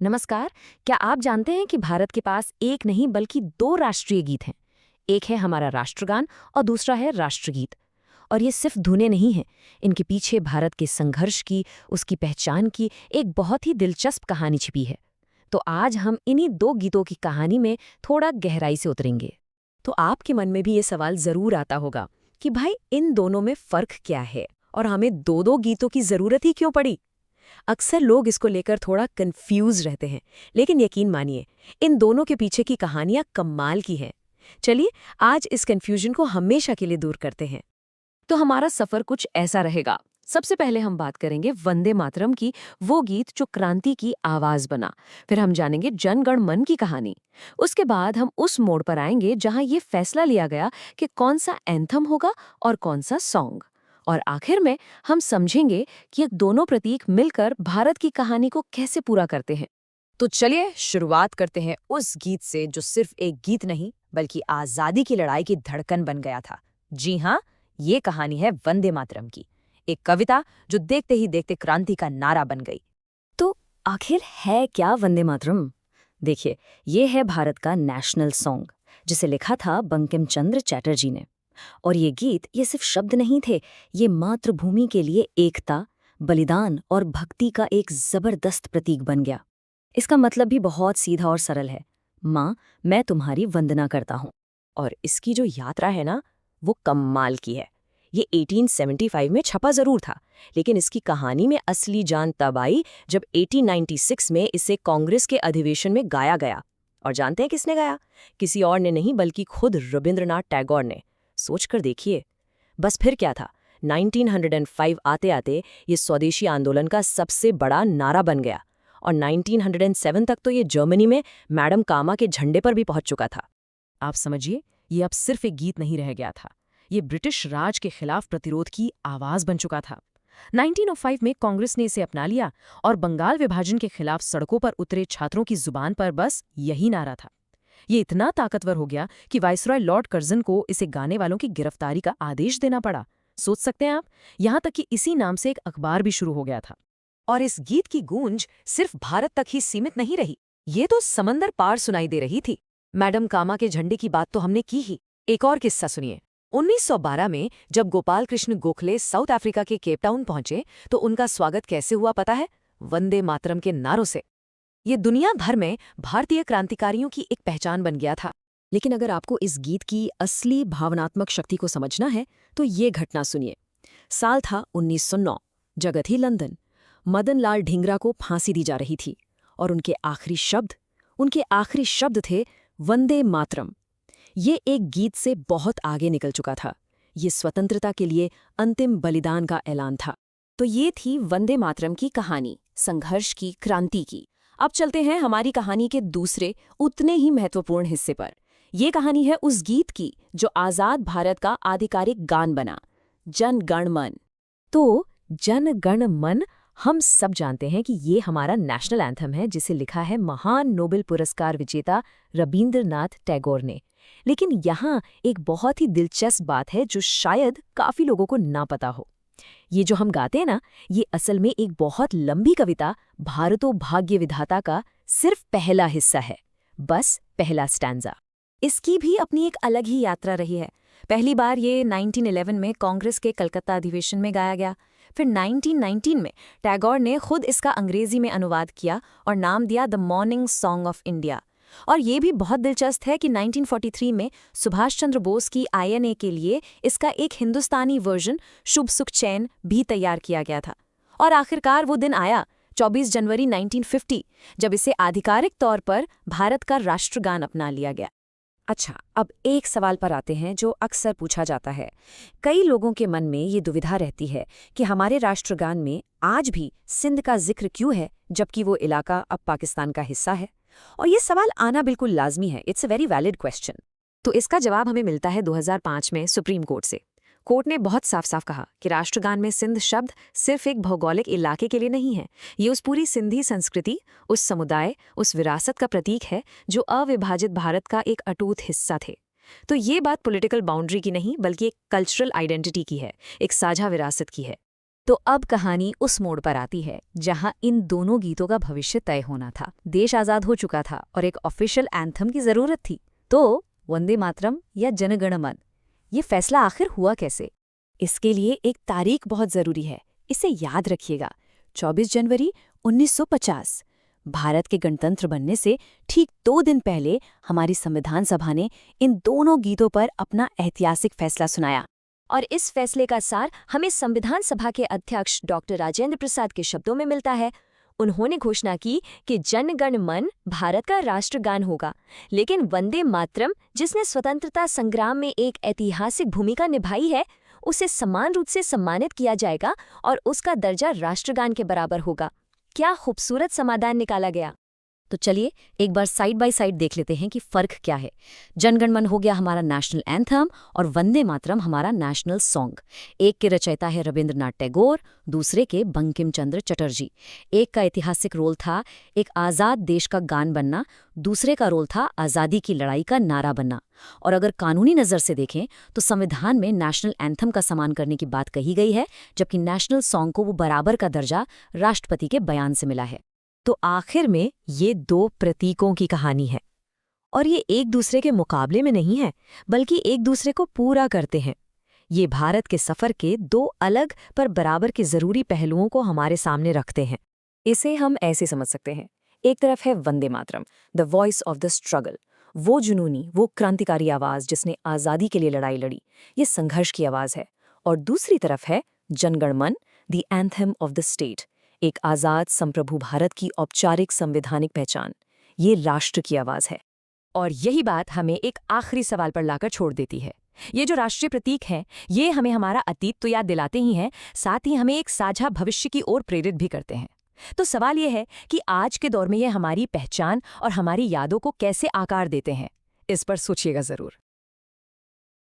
नमस्कार। क्या आप जानते हैं कि भारत के पास एक नहीं बल्कि दो राष्ट्रीय गीत हैं। एक है हमारा राष्ट्रगान और दूसरा है राष्ट्रगीत। और ये सिर्फ धुनें नहीं हैं, इनके पीछे भारत के संघर्ष की, उसकी पहचान की एक बहुत ही दिलचस्प कहानी छिपी है। तो आज हम इन्हीं दो गीतों की कहानी में थोड़ा गहराई से उतरेंगे। तो आपके मन में भी ये सवाल जरूर आता होगा कि भाई इन दोनों में फर्क क्या है और हमें दो दो गीतों की जरूरत ही क्यों पड़ी। अक्सर लोग इसको लेकर थोड़ा कंफ्यूज रहते हैं, लेकिन यकीन मानिए इन दोनों के पीछे की कहानियां कमाल की हैं। चलिए आज इस कंफ्यूजन को हमेशा के लिए दूर करते हैं। तो हमारा सफर कुछ ऐसा रहेगा। सबसे पहले हम बात करेंगे वंदे मातरम की, वो गीत जो क्रांति की आवाज बना। फिर हम जानेंगे जन गण मन की कहानी। उसके बाद हम उस मोड़ पर आएंगे जहां ये फैसला लिया गया कि कौन सा एंथम होगा और कौन सा सॉन्ग। और आखिर में हम समझेंगे कि ये दोनों प्रतीक मिलकर भारत की कहानी को कैसे पूरा करते हैं। तो चलिए शुरुआत करते हैं उस गीत से जो सिर्फ एक गीत नहीं बल्कि आजादी की लड़ाई की धड़कन बन गया था। जी हाँ, ये कहानी है वंदे मातरम की, एक कविता जो देखते ही देखते क्रांति का नारा बन गई। तो आखिर है क्या वंदे मातरम? देखिए, ये है भारत का नेशनल सॉन्ग, जिसे लिखा था बंकिम चंद्र चटर्जी ने। और ये गीत ये सिर्फ शब्द नहीं थे, ये मातृभूमि के लिए एकता, बलिदान और भक्ति का एक जबरदस्त प्रतीक बन गया। इसका मतलब भी बहुत सीधा और सरल है। माँ, मैं तुम्हारी वंदना करता हूँ। और इसकी जो यात्रा है ना, वो कमाल की है। ये 1875 में छपा जरूर था, लेकिन इसकी कहानी में असली जान तब आई जब 1896 में इसे कांग्रेस के अधिवेशन में गाया गया। और जानते हैं किसने गाया? किसी और ने नहीं बल्कि खुद रविंद्रनाथ टैगोर ने। सोच कर देखिए। बस फिर क्या था, 1905 आते आते ये स्वदेशी आंदोलन का सबसे बड़ा नारा बन गया। और 1907 तक तो ये जर्मनी में मैडम कामा के झंडे पर भी पहुंच चुका था। आप समझिए, ये अब सिर्फ एक गीत नहीं रह गया था, ये ब्रिटिश राज के खिलाफ प्रतिरोध की आवाज बन चुका था। 1905 में कांग्रेस ने इसे अपना लिया और बंगाल विभाजन के खिलाफ सड़कों पर उतरे छात्रों की जुबान पर बस यही नारा था। ये इतना ताकतवर हो गया कि वाइसरॉय लॉर्ड कर्जन को इसे गाने वालों की गिरफ्तारी का आदेश देना पड़ा। सोच सकते हैं आप, यहां तक कि इसी नाम से एक अखबार भी शुरू हो गया था। और इस गीत की गूंज सिर्फ भारत तक ही सीमित नहीं रही, ये तो समंदर पार सुनाई दे रही थी। मैडम कामा के झंडे की बात तो हमने की ही। एक और किस्सा सुनिए। 1912 में जब गोपाल कृष्ण गोखले साउथ अफ्रीका के केपटाउन पहुंचे तो उनका स्वागत कैसे हुआ पता है? वंदे मातरम के नारों से। ये दुनिया भर में भारतीय क्रांतिकारियों की एक पहचान बन गया था। लेकिन अगर आपको इस गीत की असली भावनात्मक शक्ति को समझना है तो ये घटना सुनिए। साल था 1909, जगह थी लंदन। मदन लाल ढींगरा को फांसी दी जा रही थी और उनके आखिरी शब्द थे वंदे मातरम। ये एक गीत से बहुत आगे निकल चुका था। ये स्वतंत्रता के लिए अंतिम बलिदान का ऐलान था। तो ये थी वंदे मातरम की कहानी, संघर्ष की, क्रांति की। अब चलते हैं हमारी कहानी के दूसरे उतने ही महत्वपूर्ण हिस्से पर। ये कहानी है उस गीत की जो आजाद भारत का आधिकारिक गान बना, जन गण मन। तो जन गण मन, हम सब जानते हैं कि ये हमारा नेशनल एंथम है, जिसे लिखा है महान नोबेल पुरस्कार विजेता रविंद्रनाथ टैगोर ने। लेकिन यहाँ एक बहुत ही दिलचस्प बात है जो शायद काफी लोगों को ना पता हो। ये जो हम गाते हैं ना, ये असल में एक बहुत लंबी कविता भारतो भाग्य विधाता का सिर्फ पहला हिस्सा है, बस पहला स्टैंजा। इसकी भी अपनी एक अलग ही यात्रा रही है। पहली बार ये 1911 में कांग्रेस के कलकत्ता अधिवेशन में गाया गया। फिर 1919 में टैगोर ने खुद इसका अंग्रेजी में अनुवाद किया और नाम दिया the morning song of India. और ये भी बहुत दिलचस्प है कि 1943 में सुभाष चंद्र बोस की आईएनए के लिए इसका एक हिंदुस्तानी वर्जन शुभ सुख चैन भी तैयार किया गया था। और आखिरकार वो दिन आया, 24 जनवरी 1950, जब इसे आधिकारिक तौर पर भारत का राष्ट्रगान अपना लिया गया। अच्छा, अब एक सवाल पर आते हैं जो अक्सर पूछा जाता है। कई लोगों के मन में ये दुविधा रहती है कि हमारे राष्ट्रगान में आज भी सिंध का जिक्र क्यों है, जबकि वो इलाका अब पाकिस्तान का हिस्सा है। और ये सवाल आना बिल्कुल लाजमी है। It's a very valid question. तो इसका जवाब हमें मिलता है 2005 में सुप्रीम कोर्ट से। कोर्ट ने बहुत साफ साफ कहा कि राष्ट्रगान में सिंध शब्द सिर्फ एक भौगोलिक इलाके के लिए नहीं है, ये उस पूरी सिंधी संस्कृति, उस समुदाय, उस विरासत का प्रतीक है जो अविभाजित भारत का एक अटूट हिस्सा थे। तो ये बात पॉलिटिकल बाउंड्री की नहीं बल्कि एक कल्चरल आइडेंटिटी की है, एक साझा विरासत की है। तो अब कहानी उस मोड़ पर आती है जहां इन दोनों गीतों का भविष्य तय होना था। देश आजाद हो चुका था और एक ऑफिशियल एंथम की जरूरत थी। तो वंदे मातरम या जनगण मन, ये फैसला आखिर हुआ कैसे? इसके लिए एक तारीख बहुत जरूरी है, इसे याद रखिएगा। 24 जनवरी 1950। भारत के गणतंत्र बनने से ठीक 2 दिन पहले हमारी संविधान सभा ने इन दोनों गीतों पर अपना ऐतिहासिक फैसला सुनाया। और इस फैसले का सार हमें संविधान सभा के अध्यक्ष डॉक्टर राजेंद्र प्रसाद के शब्दों में मिलता है। उन्होंने घोषणा की कि जन गण मन भारत का राष्ट्रगान होगा, लेकिन वंदे मातरम, जिसने स्वतंत्रता संग्राम में एक ऐतिहासिक भूमिका निभाई है, उसे समान रूप से सम्मानित किया जाएगा और उसका दर्जा राष्ट्रगान के बराबर होगा। क्या खूबसूरत समाधान निकाला गया। तो चलिए एक बार साइड बाय साइड देख लेते हैं कि फर्क क्या है। जनगण मन हो गया हमारा नेशनल एंथम और वंदे मातरम हमारा नेशनल सॉन्ग। एक के रचयिता है रविंद्रनाथ टैगोर, दूसरे के बंकिम चंद्र चटर्जी। एक का ऐतिहासिक रोल था एक आज़ाद देश का गान बनना, दूसरे का रोल था आज़ादी की लड़ाई का नारा बनना। और अगर कानूनी नज़र से देखें तो संविधान में नेशनल एंथम का सम्मान करने की बात कही गई है, जबकि नेशनल सॉन्ग को वो बराबर का दर्जा राष्ट्रपति के बयान से मिला है। तो आखिर में ये 2 प्रतीकों की कहानी है, और ये एक दूसरे के मुकाबले में नहीं है, बल्कि एक दूसरे को पूरा करते हैं। ये भारत के सफ़र के 2 अलग पर बराबर के ज़रूरी पहलुओं को हमारे सामने रखते हैं। इसे हम ऐसे समझ सकते हैं, एक तरफ है Vande Mataram, the voice of the struggle, वो जुनूनी, वो क्रांतिकारी आवाज़ जिसने आज़ादी के लिए लड़ाई लड़ी, ये संघर्ष की आवाज़ है। और दूसरी तरफ है जनगण मन, the anthem of the state, एक आज़ाद संप्रभु भारत की औपचारिक संवैधानिक पहचान, ये राष्ट्र की आवाज़ है। और यही बात हमें एक आखिरी सवाल पर लाकर छोड़ देती है। ये जो राष्ट्रीय प्रतीक हैं, ये हमें हमारा अतीत तो याद दिलाते ही हैं, साथ ही हमें एक साझा भविष्य की ओर प्रेरित भी करते हैं। तो सवाल ये है कि आज के दौर में ये हमारी पहचान और हमारी यादों को कैसे आकार देते हैं। इस पर सोचिएगा ज़रूर।